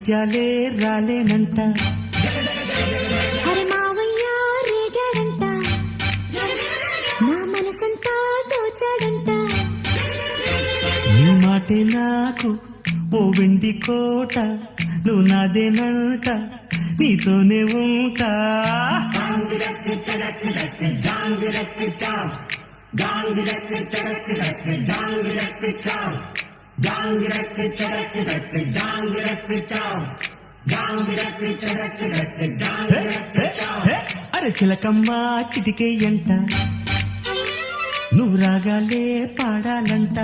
ముత్యాలే రాలేనంట. అరే మావయ్య రేగాడంట, నా మనసంతా దోచాడంట. నీ మాటే నాకు ఓ వెండి కోట, నువ్వు నాదేనంట, నీతోనే ఉంటా. అరే చిలకమ్మ చిటికే ఎంట, నువ్వు రాగాలే పాడాలంట.